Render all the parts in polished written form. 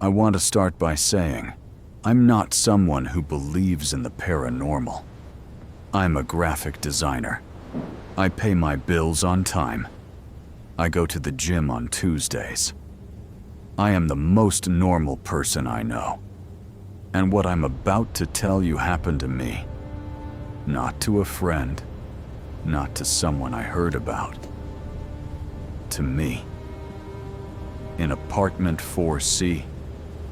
I want to start by saying, I'm not someone who believes in the paranormal. I'm a graphic designer. I pay my bills on time. I go to the gym on Tuesdays. I am the most normal person I know. And what I'm about to tell you happened to me. Not to a friend, not to someone I heard about. To me. In apartment 4C,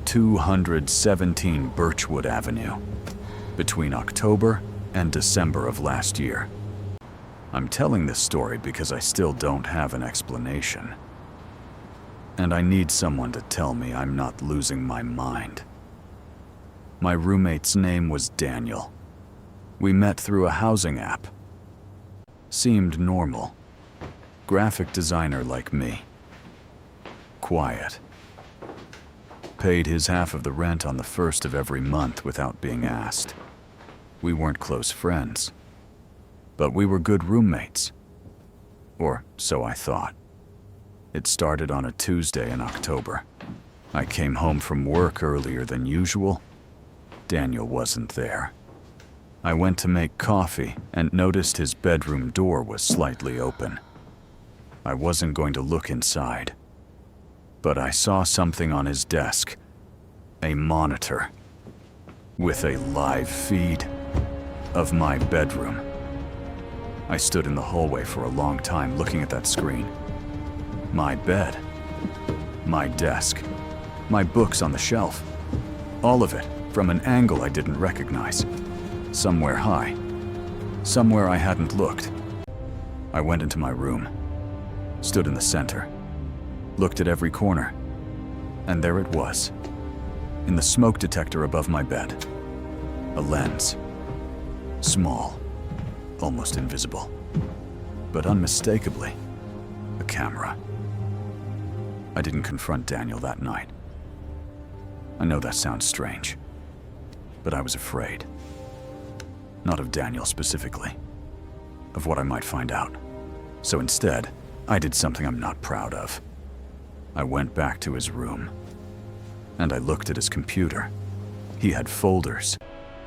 217 Birchwood Avenue, between October and December of last year. I'm telling this story because I still don't have an explanation. And I need someone to tell me I'm not losing my mind. My roommate's name was Daniel. We met through a housing app. Seemed normal. Graphic designer like me. Quiet. Paid his half of the rent on the first of every month without being asked. We weren't close friends, but we were good roommates. Or so I thought. It started on a Tuesday in October. I came home from work earlier than usual. Daniel wasn't there. I went to make coffee and noticed his bedroom door was slightly open. I wasn't going to look inside, but I saw something on his desk. A monitor with a live feed of my bedroom. I stood in the hallway for a long time looking at that screen. My bed, my desk, my books on the shelf. All of it from an angle I didn't recognize. Somewhere high, somewhere I hadn't looked. I went into my room, stood in the center, looked at every corner, and there it was, in the smoke detector above my bed. A lens. Small, almost invisible, but unmistakably a camera. I didn't confront Daniel that night. I know that sounds strange, but I was afraid. Not of Daniel specifically, of what I might find out. So instead, I did something I'm not proud of. I went back to his room, and I looked at his computer. He had folders.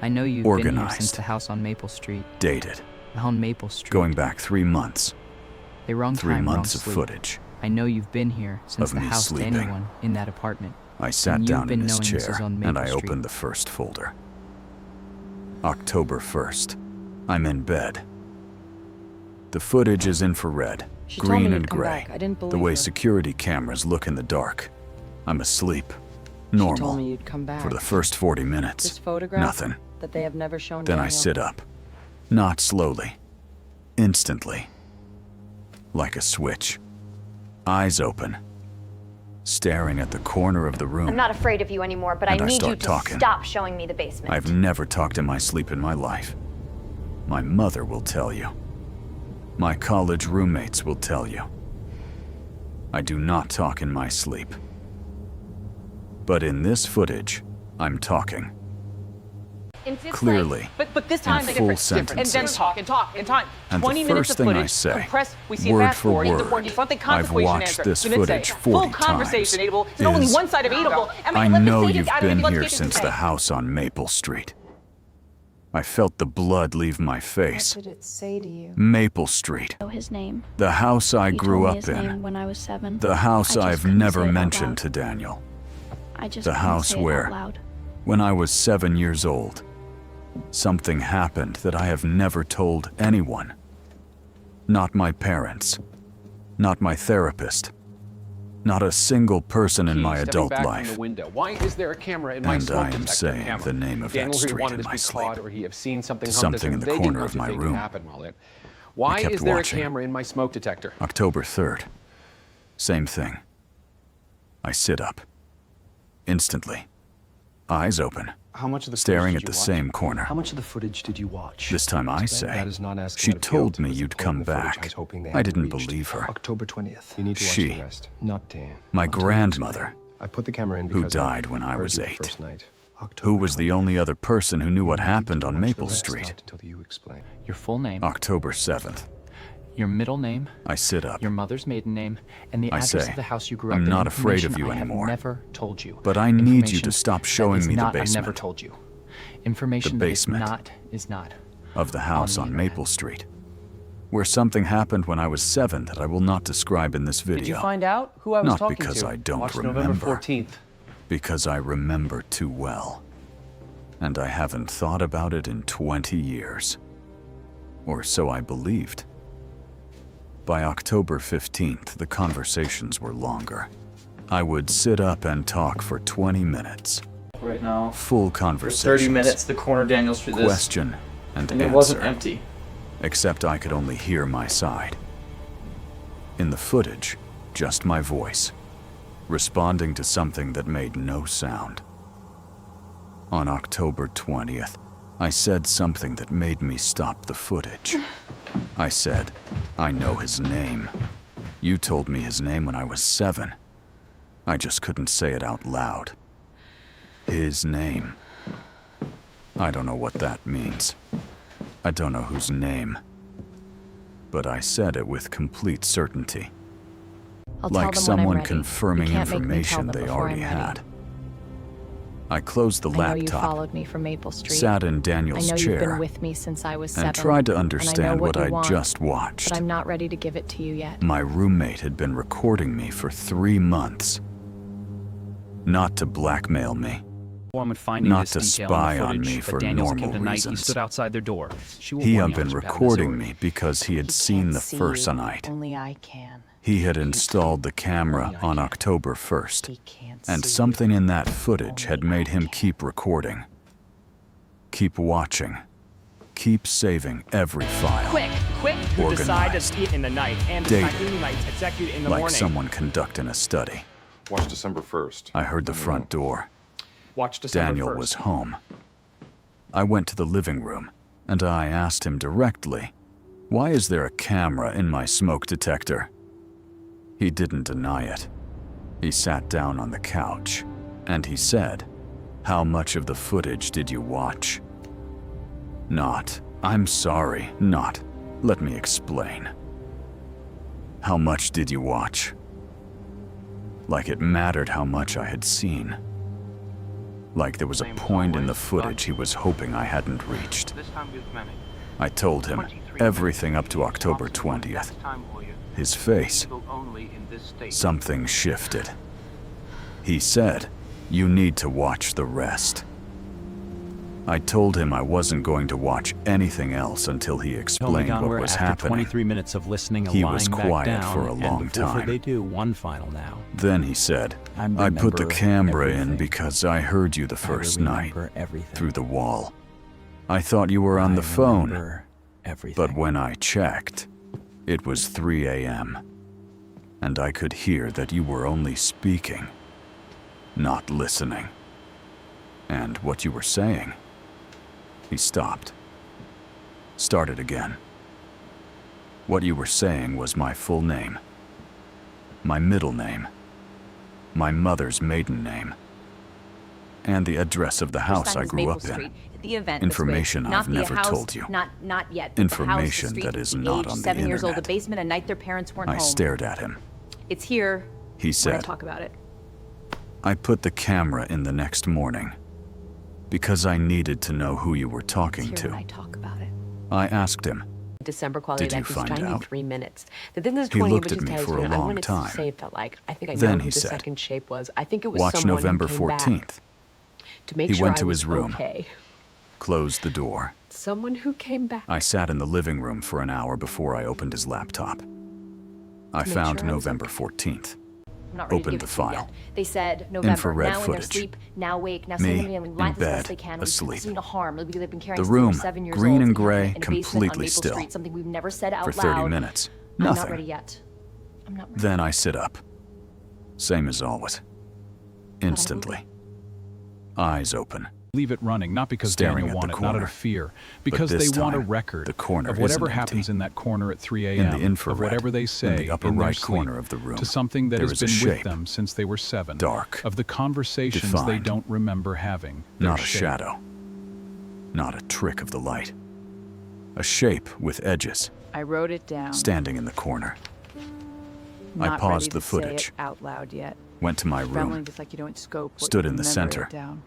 I know you've been here since the house on Maple Street. Dated. On Maple Street. Going back 3 months. A wrong 3 time, months wrong of sleep. footage. I know you've been here since the house sleeping. to anyone in that apartment. I sat And down you've been in his knowing this chair, is on and Maple I Street. opened the first folder. October 1st. I'm in bed. The footage is infrared, She told me green you'd and come gray, back. I didn't the believe way her. security cameras look in the dark. I'm asleep. She told Normal. me you'd come back. For the first 40 minutes. This photograph Nothing. that they have never shown Then I Daniel. sit up. Not slowly. Instantly. Like a switch. Eyes open. Staring at the corner of the room. I'm not afraid of you anymore, but I And I need you start to talking. stop showing me the basement. I've never talked in my sleep in my life. My mother will tell you. My college roommates will tell you. I do not talk in my sleep. But in this footage, I'm talking. Clearly, but this time in it's full different. And then sentences. talk and talk and time. And 20 the minutes first of thing footage. I say, Compress, we see a word fast for forward, word, the front, the I've consequence watched answer. this Then footage say, 40 full conversation, times. Abel. There's only one side of Abel. I know you've been here since the house on Maple Street. I felt the blood leave my face. What did it say to you? Maple Street. Know his name. The house I He grew told me up his name in. when I was 7. The house I just I've couldn't never say it out mentioned loud. to Daniel. I just The couldn't house say it where, out loud. when I was 7 years old, something happened that I have never told anyone. Not my parents. Not my therapist. Not a single person in my adult life. Why is there a camera in my And smoke I am detector saying camera? the name of that Daniel here street wanted in to my be sleep. caught, or he have seen something, Something in the corner of my room. Why kept is there watching. a camera in my smoke detector? October 3rd. Same thing. I sit up. Instantly. Eyes open. How much of the Staring footage at did the you watch? same corner. How much of the footage did you watch? This time I say, That is not asking she out of told guilt. me It was you'd the come point of the footage back. I was hoping they I hadn't didn't reached. believe her. October 20th. You need to watch She, the rest. Not Dan. my Until you grandmother, explain. I put the camera in who because died when I heard was you 8, First night. who was the only other person who knew what happened on Watch the Maple rest, Street. not until you explain. Your full name. October 7th. Your middle name, I sit up. your mother's maiden name, and the I address say, of the house you grew I'm up in. not afraid of Information you I have anymore. never told you. But I need you Information to stop that showing is me the not, I've basement. never told you. Information The that is basement. not is not. Of the house the on internet. Maple Street, where something happened when I was 7 that I will not describe in this video. Did you find out who I was Not talking because to? I don't Watch remember. November 14th. Because I remember too well. And I haven't thought about it in 20 years. Or so I believed. By October 15th, the conversations were longer. I would sit up and talk for 20 minutes. Right now, Full for conversations. 30 minutes, the corner Daniel Street. This, Question and and answer. it wasn't empty. Except I could only hear my side. In the footage, just my voice, responding to something that made no sound. On October 20th, I said something that made me stop the footage. I said, I know his name. You told me his name when I was 7. I just couldn't say it out loud. His name. I don't know what that means. I don't know whose name. But I said it with complete certainty. I'll tell Like them when I'm someone ready. confirming You can't make me tell information them they before already I'm ready. had. I closed the I know you laptop, followed me from Maple Street. sat in I Daniel's know you've been chair, with me since I was 7. and tried to and I know understand what you I'd want, just watched. But I'm not ready to give it to you yet. My roommate had been recording me for 3 months. Not to blackmail me. Woman finding Not this to detail in the spy on footage, me but for Daniels normal came tonight, reasons. He stood outside their door. She will He warn had you, been Officer Pat recording Missouri. me because he had He seen can't the see first you. night. Only I can. He had installed the camera on October 1st, He can't and see something you. in that footage had made him keep recording. Keep watching. Keep saving every file. Quick! You decide to Organized. eat in the night and Dated. attack Goodnight, execute in the Like morning. someone conducting a study. Watch December 1st. I heard the front door. Watch December Daniel 1st. was home. I went to the living room, and I asked him directly, "Why is there a camera in my smoke detector?" He didn't deny it. He sat down on the couch, and he said, "How much of the footage did you watch?" Not, "I'm sorry," not, "Let me explain." How much did you watch? Like it mattered how much I had seen. Like there was a point in the footage he was hoping I hadn't reached. I told him everything up to October 20th. His face, something shifted. He said, "You need to watch the rest." I told him I wasn't going to watch anything else until he Tell me, explained Don, what we're was after happening. 23 minutes of listening and He lying was back quiet down, for a long and before time. they do, one final now. Then he said, I "I put the remember camera in everything. because I heard you the first night, everything. through the wall. I thought you were on I the phone, remember everything. but when I checked, it was 3 a.m. And I could hear that you were only speaking, not listening. And what you were saying." He stopped. Started again. "What you were saying was my full name, my middle name, my mother's maiden name, and the address of the house I grew up in. The event Information not I've the never house, told you. Not yet. but the house, the Information street, that is the not age, on the 7 years old, the internet." basement, a night their parents weren't I home. stared at him. It's here. He When I said, talk about it. "I put the camera in the next morning because I needed to know who you were talking It's here when I to." talk about it. I asked him, December quality Did you event was find trying to out? be 3 minutes. The then there's He 20, looked which at is me tells for you, a I long wanted time. to say it felt like. I think I know Then who he the said, second shape was. I think it was "Watch someone November who came back 14th. to make He sure went I to was his room. okay. Closed the door. Someone who came back. I sat in the living room for an hour before I opened his laptop. I make found sure I was November okay. 14th. I'm not ready Opened to give the it to you file. yet. They said November, Infrared now in their footage. sleep, now wake, now Me, send them in in line as bed, best they can. asleep. Listening to harm. They've been carrying The since they were room, 7 years green old. and They have gray, it in a basement on completely Maple still. Street, something we've never said out For 30 loud. minutes. I'm not Nothing. ready yet. I'm not ready. Then I sit up. Same as always. Instantly. Eyes open. Leave it running, not because Staring Daniel at won the it, not out corner. of fear, But because this they want a time, record the corner of whatever isn't happens empty. in that corner at 3 In a.m., the infrared, of whatever they say in the upper their right sleep, corner of the room, to something that there has is a been with shape. them since they were 7, Dark. of the conversations they Defined. don't remember having. their Not a shape. shadow. Not a trick of the light. A shape with edges. I wrote it down. standing in the corner. I Not paused ready the to say it footage, out loud yet. went to my Trembling room, just like you don't scope what stood you in the remember center, it down.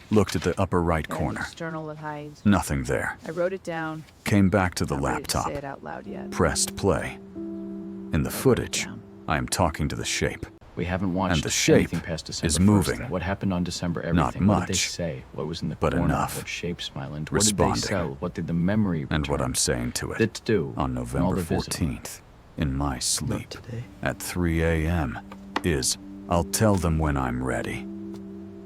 looked at the upper right Got an corner. External that hides. Nothing there. I wrote it down. Came back to the Not ready to laptop, say it out loud yet. pressed play. In the footage, I am talking to the shape. We haven't watched And the shape anything past December is 1st. moving. What happened on December everything? Not What did they much, say? What was in the but corner? enough. What shape smiling? What Responding. did they sell? What did the memory And what return? I'm saying to it Did do on and all November the visiting. 14th, in my sleep, at 3 a.m., is, I'll tell them when I'm ready.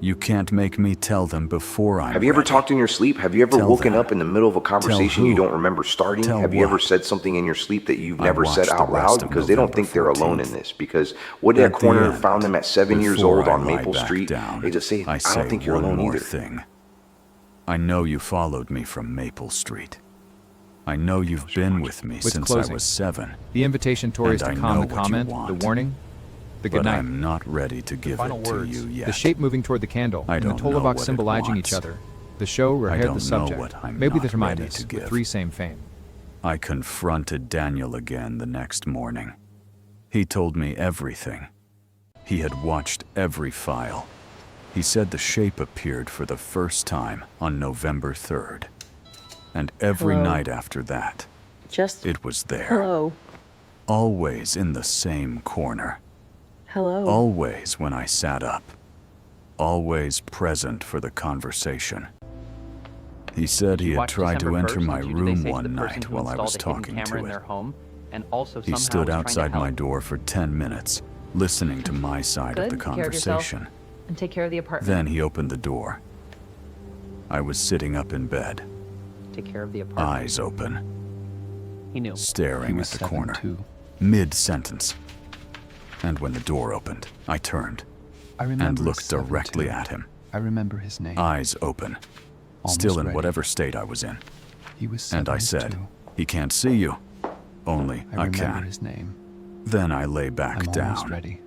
You can't make me tell them before I'm ready. Have you ever talked in your sleep? Have you ever Tell woken them. up in the middle of a conversation you who? don't remember starting? Tell Have you ever what? said something in your sleep that you've I never said watched the out rest loud? of Because they don't November think they're alone in 14th. this. Because Wood That At the Corner end, found them at 7 years before old I on lie Maple back Street. down, They just say, I say don't think you're one alone more either. thing. I know you followed me from Maple Street. I know you've been with me With since closing. I was 7. The invitation tour is And to I calm know the what you comment, want. the warning, the But goodnight. I'm not ready to give final it to words. you yet. The shape moving toward the candle, I and the don't know total box what it symbolizing wants. each other. The show I reheard don't the know subject. what I'm Maybe the not ready Termites, to with give. 3 same fame. I confronted Daniel again the next morning. He told me everything. He had watched every file. He said the shape appeared for the first time on November 3rd. And every Hello. night after that, Just it was there. hello. Always in the same corner. Hello. Always when I sat up. Always present for the conversation. He said he had tried to enter my room one night while I was talking to it. And also He stood outside my door for 10 minutes, listening to my side of the Good. Take care of yourself. conversation. And take care of the apartment. Then he opened the door. I was sitting up in bed, Take care of the apartment. eyes open, He knew. staring at the corner, mid-sentence. And when the door opened, I turned and looked directly at him, I remember his name. eyes open, still in whatever state I was in. He was And I 72. said, he can't see you. Only I I remember can. his name. Then I lay back I'm almost down ready.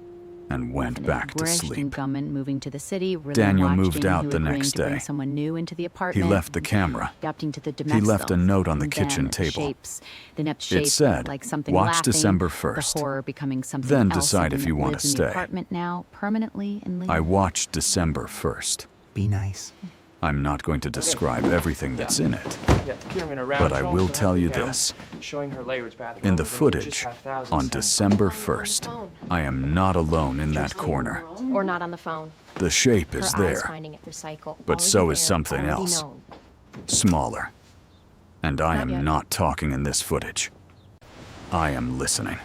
and went back to sleep. Gunman moving to the city. Daniel moved out the next day. Someone new into the He apartment. left the camera. Adapting to the He left a domestic. note on the And kitchen then table. Shapes, the next shape It said, like something watch laughing, December The 1st. horror becoming something Then else, decide if something you that want lives to in stay. the apartment now, permanently and leave. I watched December 1st. Be nice. I'm not going to describe everything that's in it, Yeah, Kira in a round but I shot, will so tell half you down, this. Showing her Layard's bathroom. In the Just footage, 5,000 on cents. December 1st, I am not alone in that corner. Or not on the phone. The shape Her is eyes there, finding it recycle. but Already so is there, something already else. known. Smaller. And I Not am yet. not talking in this footage. I am listening.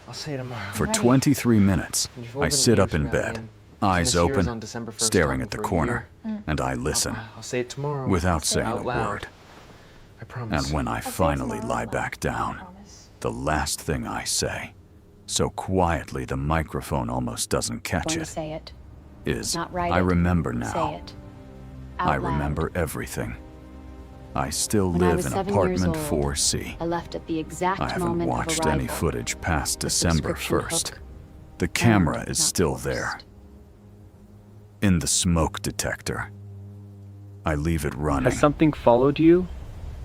I'll say it tomorrow. For 23 minutes, You've I opened sit up ears in around bed, me. eyes This year is open, on December 1st, staring talking at the for a corner, year. and I listen, I'll say it tomorrow. without saying out a loud. word. I promise. And when I finally lie back down, the last thing I say, so quietly the microphone almost doesn't catch Going to it, say it. is, Not write I it. remember Say now. it. I Out loud. remember everything. I still When I live was in 7 years apartment old, 4C. I left at the exact I haven't moment watched of arrival. any footage past The December subscription 1st. hook. The camera And is not still forced. there. In the smoke detector. I leave it running Has something followed you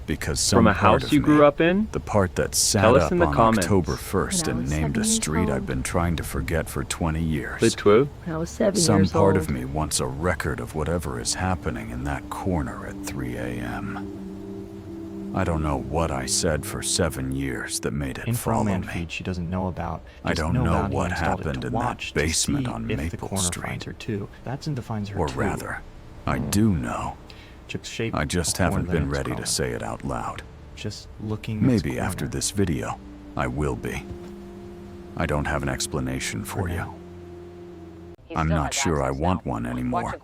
because some from a part house of you me, grew up in? the part that sat Tell us up in the on comments. October 1st When I and was named a 7 years street I've old. been trying to forget for 20 years. Birchwood? When I was 7 Some years part old. of me wants a record of whatever is happening in that corner at 3 a.m. I don't know what I said for 7 years that made it follow me. feed she doesn't know about. I Just don't know know about what he installed it happened to in that watch to basement see on if the Maple corner Street. finds her too. That's and defines her Or too. rather, I do know. Chick's shape, I just a horn haven't been limits ready to growing. say it out loud. Just looking. its Maybe after corner. this video, I will be. I don't have an explanation for you. I'm not sure I want one anymore.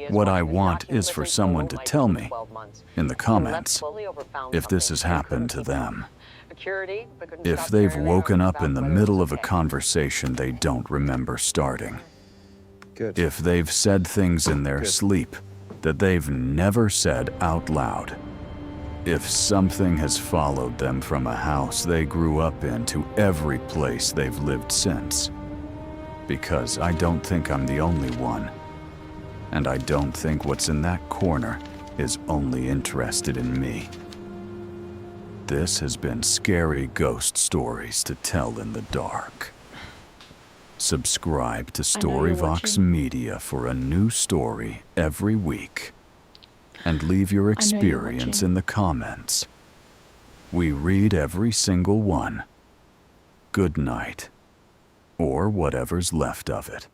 What I want is for someone to tell me in the comments if this has happened to them. If they've woken up in the middle of a conversation they don't remember starting. If they've said things in their sleep that they've never said out loud. If something has followed them from a house they grew up in to every place they've lived since. Because I don't think I'm the only one. And I don't think what's in that corner is only interested in me. This has been Scary Ghost Stories to Tell in the Dark. Subscribe to I know you're Storyvox watching. Media for a new story every week. And leave your you're experience watching. in the comments. We read every single one. Good night. Or whatever's left of it.